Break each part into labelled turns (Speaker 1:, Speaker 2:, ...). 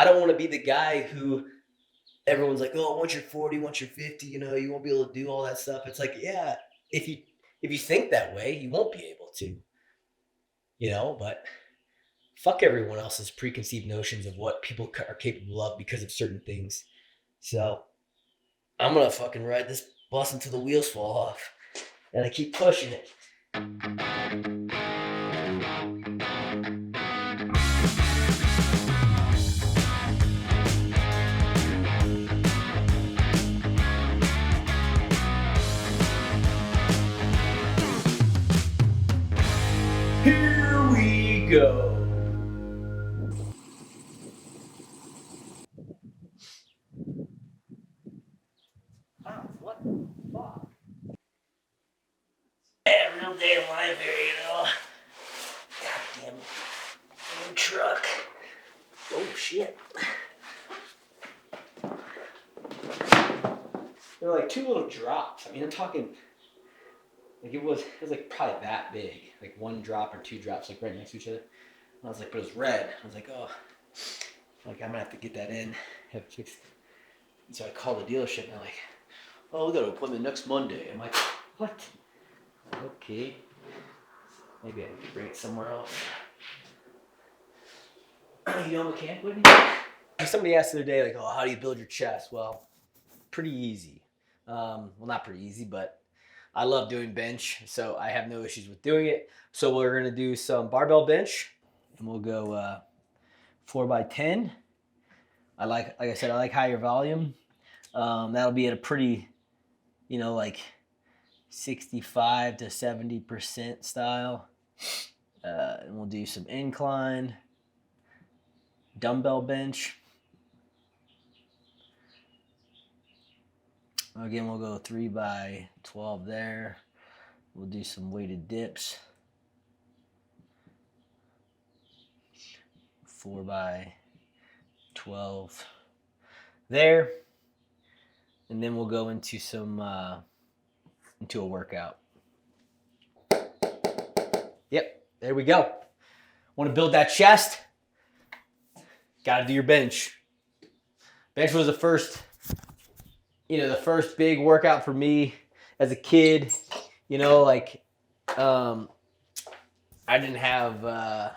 Speaker 1: I don't want to be the guy who everyone's like, oh, once you're 40, once you're 50, you won't be able to do all that stuff. It's like, yeah, if you think that way, you won't be able to, but fuck everyone else's preconceived notions of what people are capable of because of certain things. So I'm gonna fucking ride this bus until the wheels fall off, and I keep pushing it. Here we go. Wow, what the fuck? Yeah, real damn live here, Goddamn truck. Oh shit. There were like two little drops. I mean, I'm talking like it was like probably that big, like one drop or two drops, like right next to each other. And I was like, but it was red. I was like, oh, like I'm gonna have to get that in, have it fixed. And so I called the dealership and they're like, oh, we got an appointment next Monday. I'm like, what? Okay, maybe I need to bring it somewhere else. You know, mechanic with me? Somebody asked the other day, like, oh, how do you build your chest? Well, pretty easy. Well, not pretty easy, but I love doing bench, so I have no issues with doing it. So we're gonna do some barbell bench, and we'll go 4x10. Like I said, I like higher volume. That'll be at a pretty, like 65 to 70% style. And we'll do some incline, dumbbell bench. Again, we'll go 3x12 there. We'll do some weighted dips. 4x12 there. And then we'll go into into a workout. Yep, there we go. Want to build that chest? Got to do your bench. Bench was the first big workout for me as a kid. I didn't have,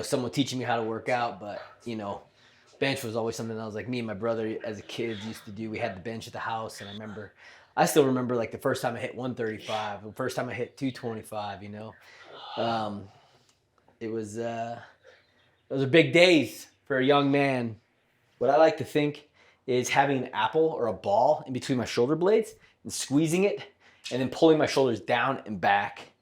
Speaker 1: someone teaching me how to work out, but, bench was always something that was like me and my brother as a kid used to do. We had the bench at the house, and I still remember like the first time I hit 135, the first time I hit 225, those are big days for a young man. What I like to think is having an apple or a ball in between my shoulder blades and squeezing it and then pulling my shoulders down and back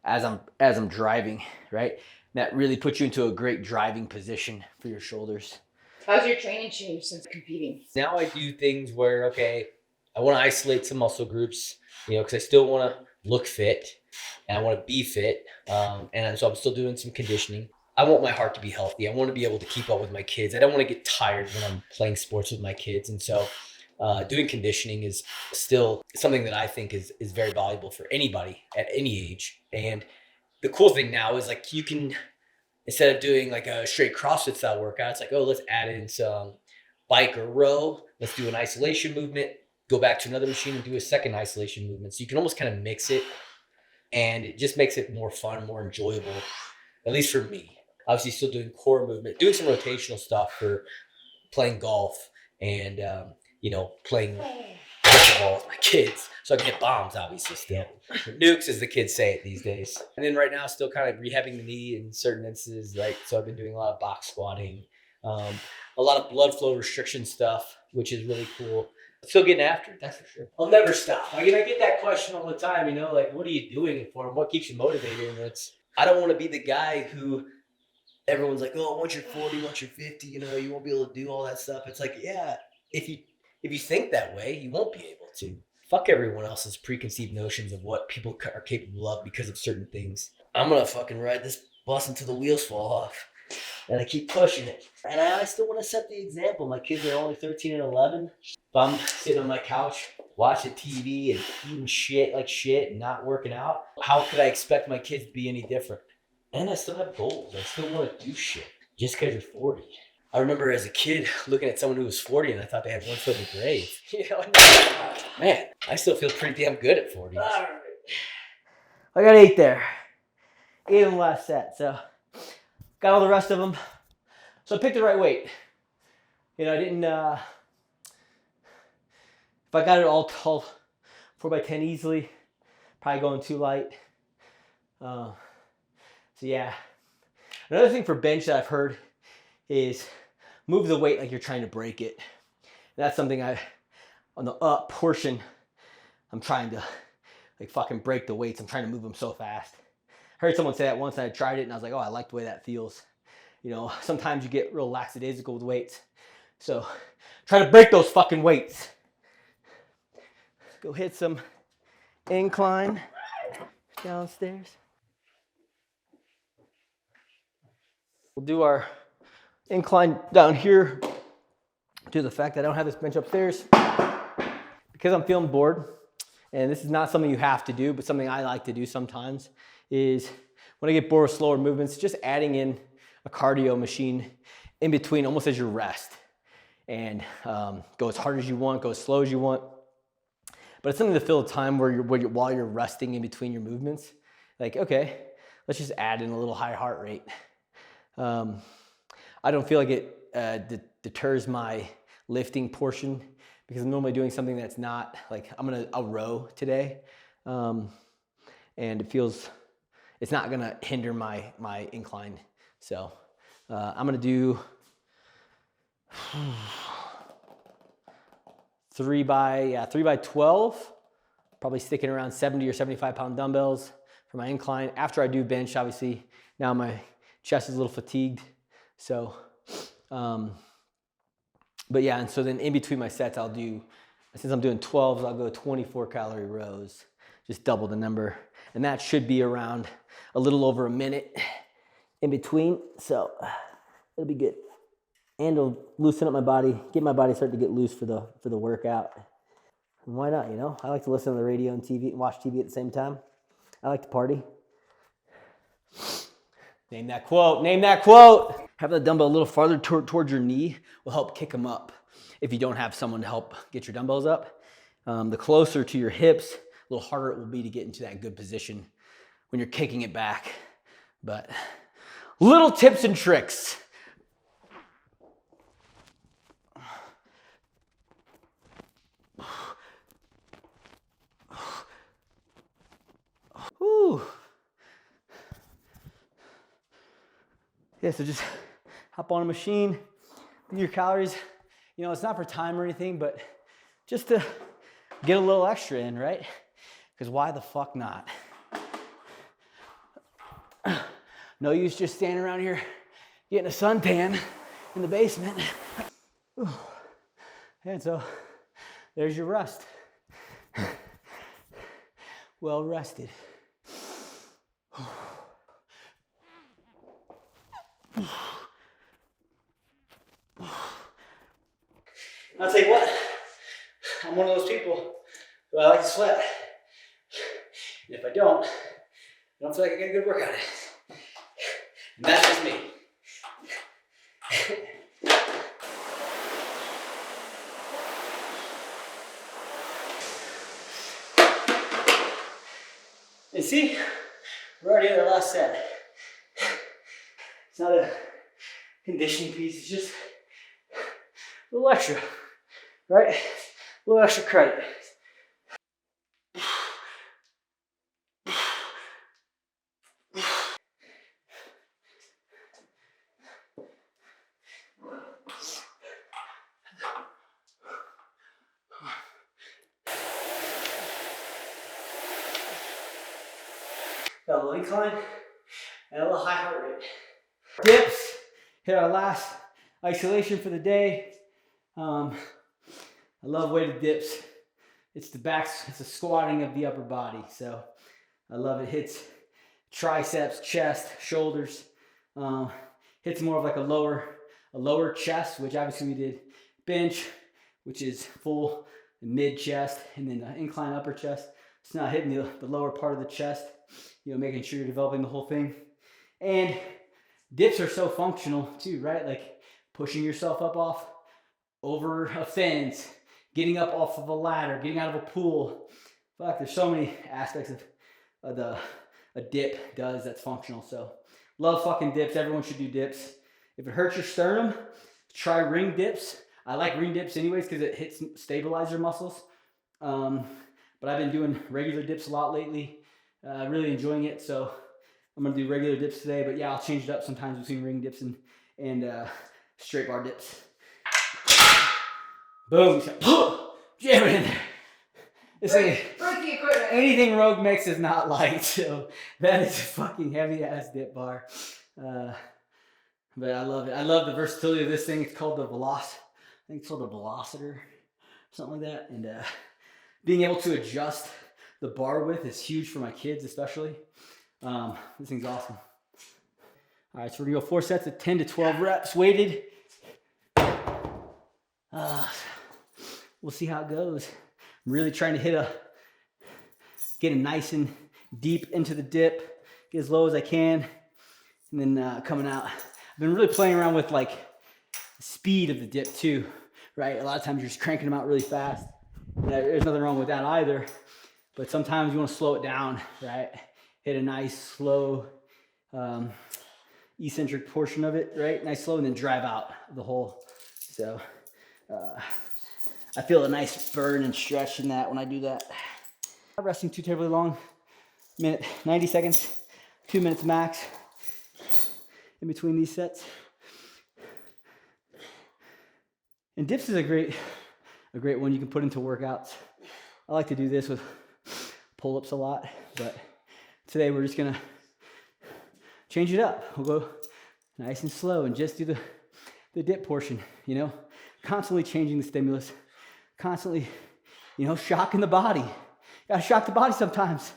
Speaker 1: as I'm driving, right? And that really puts you into a great driving position for your shoulders.
Speaker 2: How's your training changed since competing?
Speaker 1: Now I do things where, okay, I want to isolate some muscle groups, because I still want to look fit and I want to be fit. And so I'm still doing some conditioning. I want my heart to be healthy. I want to be able to keep up with my kids. I don't want to get tired when I'm playing sports with my kids. And so doing conditioning is still something that I think is very valuable for anybody at any age. And the cool thing now is like you can, instead of doing like a straight CrossFit style workout, it's like, oh, let's add in some bike or row. Let's do an isolation movement, go back to another machine and do a second isolation movement. So you can almost kind of mix it, and it just makes it more fun, more enjoyable, at least for me. Obviously still doing core movement, doing some rotational stuff for playing golf and, playing ball with my kids. So I can hit bombs, obviously, still. Nukes, as the kids say it these days. And then right now, still kind of rehabbing the knee in certain instances. Like, so I've been doing a lot of box squatting, a lot of blood flow restriction stuff, which is really cool. Still getting after it, that's for sure. I'll never stop. I get that question all the time, like, what are you doing it for? And what keeps you motivated? And I don't want to be the guy who everyone's like, oh, once you're 40, once you're 50, you won't be able to do all that stuff. It's like, yeah, if you think that way, you won't be able to. Fuck everyone else's preconceived notions of what people are capable of because of certain things. I'm gonna fucking ride this bus until the wheels fall off, and I keep pushing it. And I still want to set the example. My kids are only 13 and 11. If I'm sitting on my couch watching TV and eating shit and not working out, how could I expect my kids to be any different? And I still have goals. I still want to do shit just because you're 40. I remember as a kid looking at someone who was 40 and I thought they had one foot in the grave. Man, I still feel pretty damn good at 40.
Speaker 3: I got 8 there. 8 in the last set, so got all the rest of them. So I picked the right weight. You know, I didn't, if I got it all 4x10 easily, probably going too light. So yeah. Another thing for bench that I've heard is move the weight like you're trying to break it. That's something on the up portion, I'm trying to like fucking break the weights. I'm trying to move them so fast. I heard someone say that once and I tried it and I was like, oh, I like the way that feels. You know, sometimes you get real lackadaisical with weights. So try to break those fucking weights. Let's go hit some incline downstairs. We'll do our incline down here due to the fact that I don't have this bench upstairs. Because I'm feeling bored, and this is not something you have to do, but something I like to do sometimes, is when I get bored with slower movements, just adding in a cardio machine in between almost as your rest. And go as hard as you want, go as slow as you want. But it's something to fill the time while you're resting in between your movements. Like, okay, let's just add in a little high heart rate. I don't feel like it deters my lifting portion because I'm normally doing something that's not like I'll row today, and it's not gonna hinder my incline. So I'm gonna do 3 by 12, probably sticking around 70 or 75 pound dumbbells for my incline. After I do bench, obviously now my chest is a little fatigued. So, but yeah, and so then in between my sets, I'll do, since I'm doing 12s, I'll go 24 calorie rows, just double the number. And that should be around a little over a minute in between. So it'll be good. And it'll loosen up my body, get my body start to get loose for the workout. And why not, you know? I like to listen to the radio and TV and watch TV at the same time. I like to party. Name that quote, name that quote. Having the dumbbell a little farther towards your knee will help kick them up if you don't have someone to help get your dumbbells up. The closer to your hips, a little harder it will be to get into that good position when you're kicking it back. But little tips and tricks. Whew. Yeah, so just hop on a machine, do your calories. You know, it's not for time or anything, but just to get a little extra in, right? Because why the fuck not? No use just standing around here getting a suntan in the basement. And so there's your rest. Well rested. I'll tell you what, I'm one of those people who I like to sweat. And if I don't feel like I get a good workout in. And that's just me. And see, we're already in the last set. It's not a conditioning piece, it's just a little extra, right? A little extra credit. Got a little incline and a little high heart rate. Dips, hit our last isolation for the day. I love weighted dips. It's the squatting of the upper body. So I love it. Hits triceps, chest, shoulders. Hits more of like a lower chest, which obviously we did bench, which is full mid chest, and then the incline upper chest. It's not hitting the lower part of the chest, you know, making sure you're developing the whole thing. And dips are so functional too, right? Like pushing yourself up off over a fence, getting up off of a ladder, getting out of a pool. Fuck, there's so many aspects of a dip does that's functional. So love fucking dips. Everyone should do dips. If it hurts your sternum, try ring dips. I like ring dips anyways because it hits stabilizer muscles. But I've been doing regular dips a lot lately. Really enjoying it. So I'm gonna do regular dips today. But yeah, I'll change it up sometimes between ring dips and straight bar dips. Boom. Jam it in there. This thing, anything Rogue makes is not light, so that is a fucking heavy ass dip bar. But I love it. I love the versatility of this thing. It's called the I think it's called the Velocitor, something like that. And being able to adjust the bar width is huge for my kids, especially. This thing's awesome. All right, so we're gonna go 4 sets of 10 to 12 reps, weighted. We'll see how it goes. I'm really trying to get it nice and deep into the dip, get as low as I can, and then coming out. I've been really playing around with like the speed of the dip too, right? A lot of times you're just cranking them out really fast. There's nothing wrong with that either, but sometimes you want to slow it down, right? Hit a nice slow eccentric portion of it, right? Nice slow, and then drive out the hole. So I feel a nice burn and stretch in that when I do that. Not resting too terribly long. Minute, 90 seconds, 2 minutes max in between these sets. And dips is a great one you can put into workouts. I like to do this with pull-ups a lot, but today we're just gonna change it up. We'll go nice and slow and just do the dip portion, you know? Constantly changing the stimulus, constantly, you know, shocking the body. Gotta shock the body sometimes.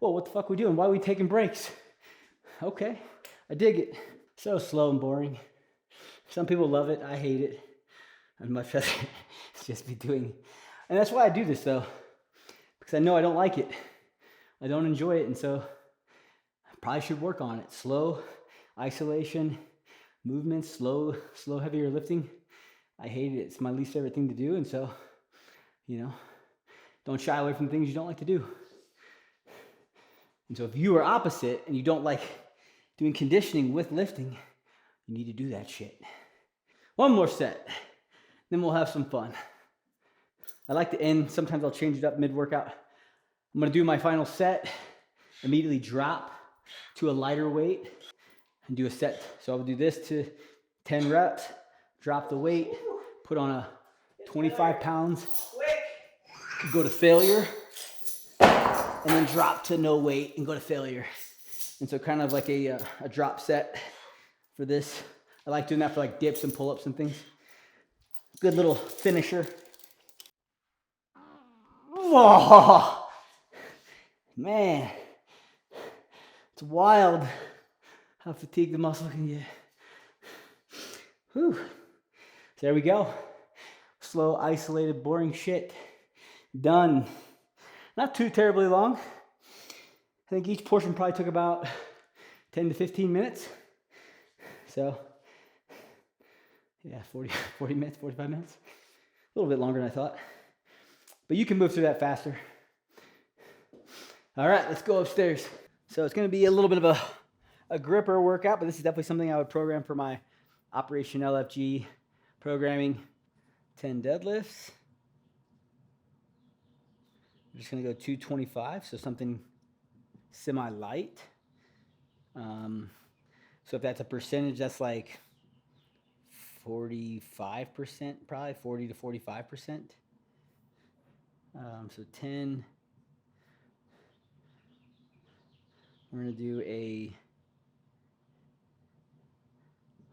Speaker 3: Well, what the fuck are we doing? Why are we taking breaks? Okay, I dig it. So slow and boring. Some people love it, I hate it. I'd much rather just be doing. And that's why I do this though, because I know I don't like it. I don't enjoy it, and so I probably should work on it. Slow isolation, movements, slow, heavier lifting. I hate it. It's my least favorite thing to do, and so, you know, don't shy away from things you don't like to do. And so if you are opposite and you don't like doing conditioning with lifting, you need to do that shit. One more set, then we'll have some fun. I like to end, sometimes I'll change it up mid-workout. I'm gonna do my final set, immediately drop to a lighter weight and do a set. So I'll do this to 10 reps, drop the weight, put on a 25 pounds, go to failure, and then drop to no weight and go to failure. And so kind of like a drop set for this. I like doing that for like dips and pull-ups and things. Good little finisher. Whoa, man, it's wild how fatigued the muscle can get. Whew. So there we go. Slow, isolated, boring shit. Done. Not too terribly long. I think each portion probably took about 10 to 15 minutes. So, yeah, 40 minutes, 45 minutes. A little bit longer than I thought. But you can move through that faster. All right, let's go upstairs. So it's going to be a little bit of a gripper workout, but this is definitely something I would program for my Operation LFG programming. 10 deadlifts. I'm just going to go 225, so something semi-light. So if that's a percentage, that's like 45%, probably 40 to 45%. So 10. We're going to do a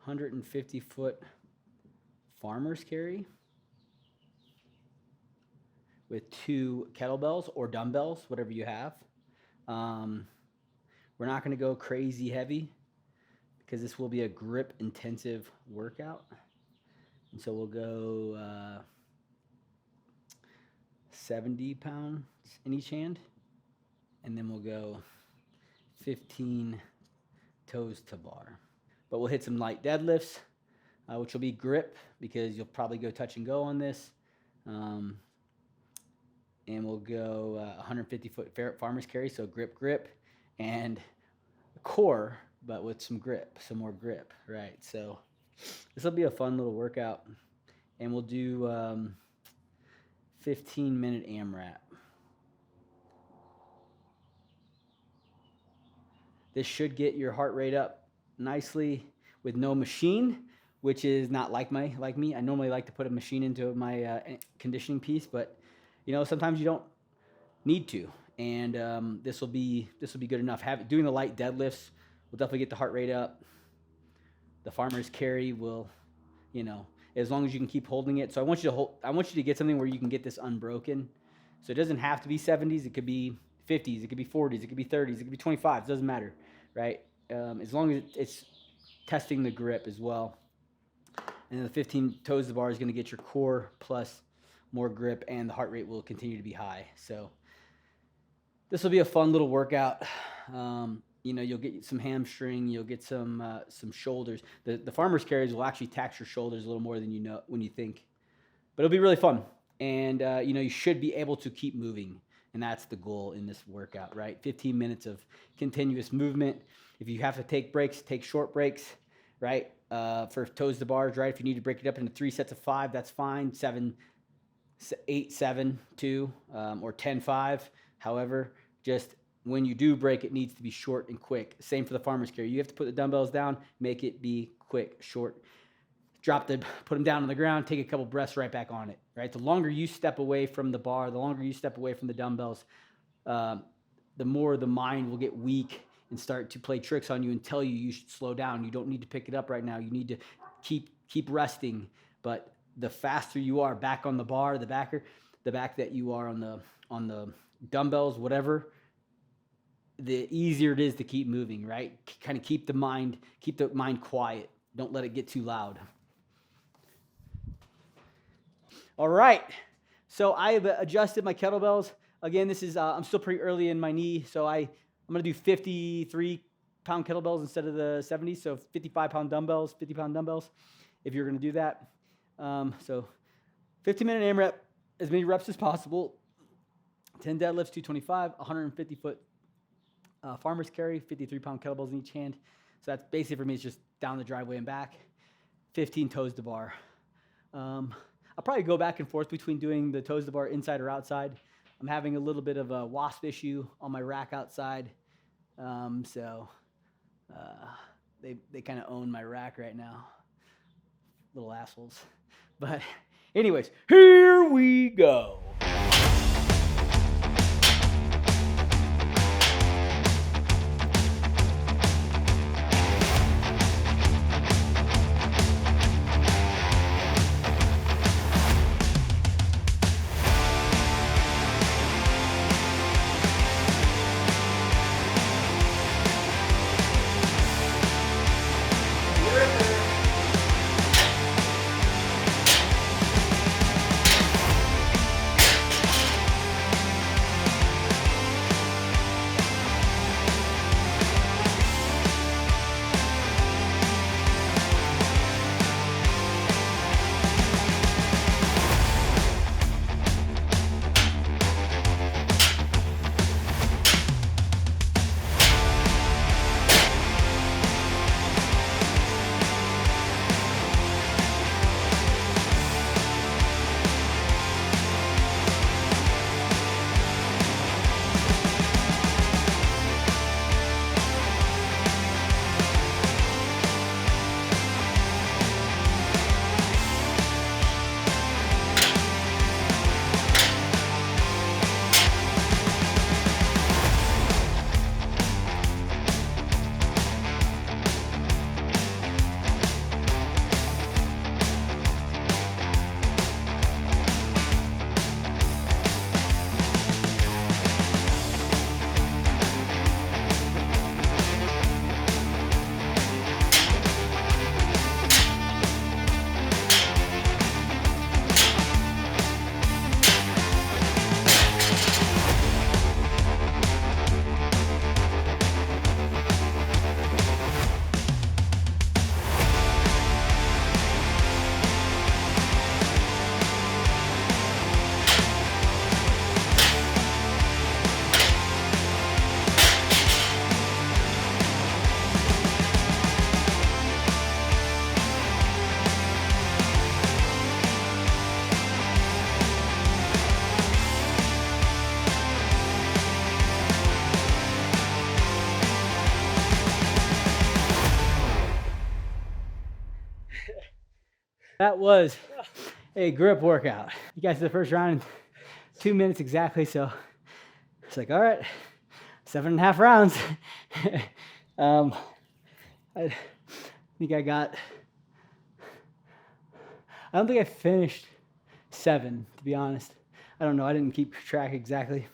Speaker 3: 150-foot farmer's carry with 2 kettlebells or dumbbells, whatever you have. We're not going to go crazy heavy because this will be a grip intensive workout. And so we'll go 70 pounds in each hand, and then we'll go 15 toes to bar. but we'll hit some light deadlifts, which will be grip because you'll probably go touch and go on this. And we'll go 150-foot farmer's carry, so grip, and core, but with some grip, some more grip, right? So this will be a fun little workout, and we'll do 15-minute AMRAP. This should get your heart rate up nicely with no machine, which is not like me. I normally like to put a machine into my conditioning piece, but sometimes you don't need to. And this will be good enough. Doing the light deadlifts will definitely get the heart rate up. The farmer's carry will, as long as you can keep holding it. So I want you to get something where you can get this unbroken. So it doesn't have to be 70s. It could be 50s. It could be 40s. It could be 30s. It could be 25s. It doesn't matter, right? As long as it's testing the grip as well. And then the 15 toes to the bar is going to get your core plus more grip, and the heart rate will continue to be high. So this will be a fun little workout. You'll get some hamstring, you'll get some shoulders. The farmer's carries will actually tax your shoulders a little more than when you think. But it'll be really fun. And you should be able to keep moving. And that's the goal in this workout, right? 15 minutes of continuous movement. If you have to take breaks, take short breaks, right? For toes to bars, right? If you need to break it up into 3 sets of 5, that's fine. 8, 7, 2, or 10, 5. However, just when you do break, it needs to be short and quick. Same for the farmer's carry. You have to put the dumbbells down, make it be quick, short. Put them down on the ground, take a couple breaths right back on it, right? The longer you step away from the bar, the longer you step away from the dumbbells, the more the mind will get weak and start to play tricks on you and tell you should slow down. You don't need to pick it up right now. You need to keep resting. But the faster you are back on the bar, the back that you are on the dumbbells, whatever, the easier it is to keep moving, right? Kind of keep the mind quiet. Don't let it get too loud. All right, so I have adjusted my kettlebells. Again, this is I'm still pretty early in my knee, so I'm going to do 53-pound kettlebells instead of the 70s, so 55-pound dumbbells, 50-pound dumbbells, if you're going to do that. So 15-minute AMRAP, as many reps as possible, 10 deadlifts, 225, 150-foot farmer's carry, 53-pound kettlebells in each hand. So that's basically for me, it's just down the driveway and back, 15 toes to bar. I'll probably go back and forth between doing the toes to bar inside or outside. I'm having a little bit of a wasp issue on my rack outside. So they kind of own my rack right now. Little assholes. But anyways, here we go. That was a grip workout. You guys did the first round in 2 minutes exactly, so it's like, all right, 7.5 rounds. I think I don't think I finished 7, to be honest. I don't know, I didn't keep track exactly,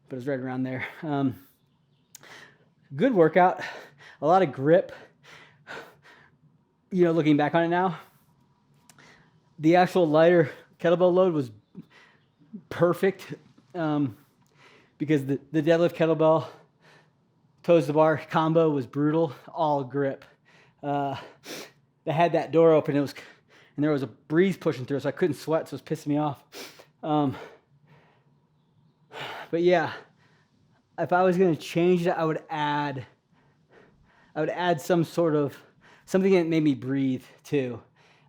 Speaker 3: but it was right around there. Good workout, a lot of grip. You know, looking back on it now, the actual lighter kettlebell load was perfect because the deadlift kettlebell toes to bar combo was brutal, all grip. They had that door open, and there was a breeze pushing through, so I couldn't sweat, so it was pissing me off. But yeah, if I was gonna change it, I would add some sort of something that made me breathe too.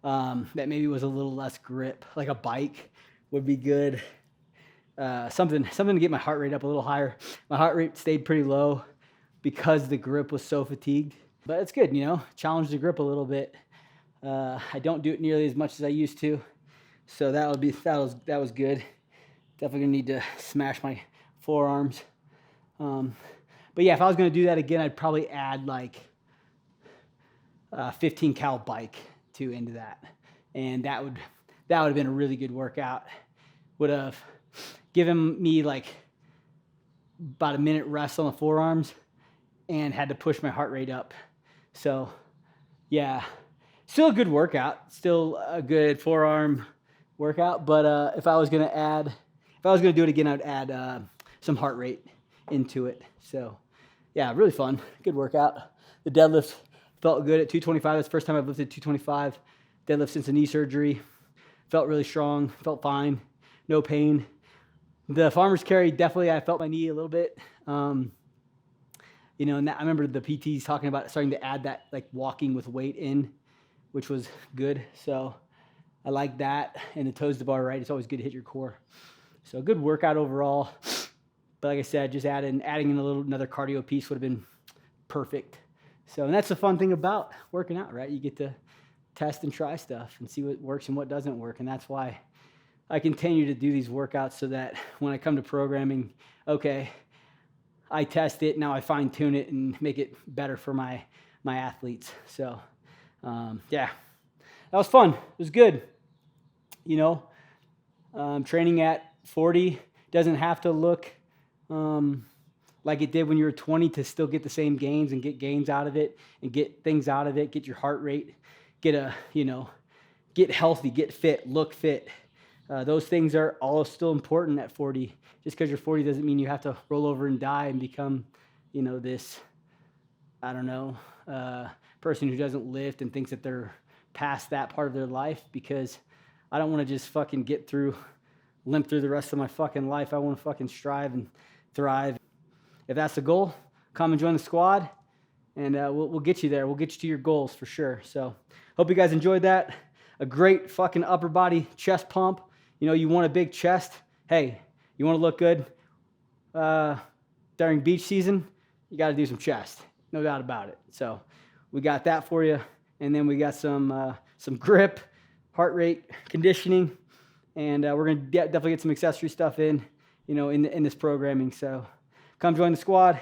Speaker 3: That maybe was a little less grip, like a bike would be good. Something to get my heart rate up a little higher. My heart rate stayed pretty low because the grip was so fatigued, but it's good, you know, challenge the grip a little bit. I don't do it nearly as much as I used to, so that was good. Definitely gonna need to smash my forearms. But yeah, if I was gonna do that again, I'd probably add like 15 cal bike into that, and that would have been a really good workout. Would have given me like about a minute rest on the forearms and had to push my heart rate up. So yeah, still a good workout, still a good forearm workout. But if I was gonna do it again, I'd add some heart rate into it. So yeah, really fun, good workout. The deadlift felt good at 225. That's the first time I've lifted 225 deadlift since the knee surgery. Felt really strong, felt fine, no pain. The farmer's carry, definitely I felt my knee a little bit. You know, and I remember the PTs talking about starting to add that like walking with weight in, which was good. So I like that. And the toes to bar right, it's always good to hit your core. So a good workout overall. But like I said, just adding in another cardio piece would have been perfect. So, and that's the fun thing about working out, right? You get to test and try stuff and see what works and what doesn't work. And that's why I continue to do these workouts, so that when I come to programming, okay, I test it, now I fine tune it and make it better for my athletes. So yeah, that was fun. It was good. You know, training at 40 doesn't have to look like it did when you were 20 to still get the same gains and get gains out of it and get things out of it, get your heart rate, get healthy, get fit, look fit. Those things are all still important at 40. Just because you're 40 doesn't mean you have to roll over and die and become, you know, this, I don't know, person who doesn't lift and thinks that they're past that part of their life, because I don't want to just fucking limp through the rest of my fucking life. I want to fucking strive and thrive. If that's the goal, come and join the squad, and we'll get you there. We'll get you to your goals for sure. So hope you guys enjoyed that. A great fucking upper body chest pump. You know, you want a big chest. Hey, you want to look good during beach season, you got to do some chest. No doubt about it. So we got that for you. And then we got some grip, heart rate, conditioning, and we're going to definitely get some accessory stuff in, you know, in this programming. So come join the squad,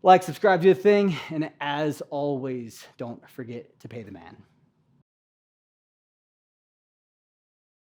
Speaker 3: like, subscribe to the thing, and as always, don't forget to pay the man.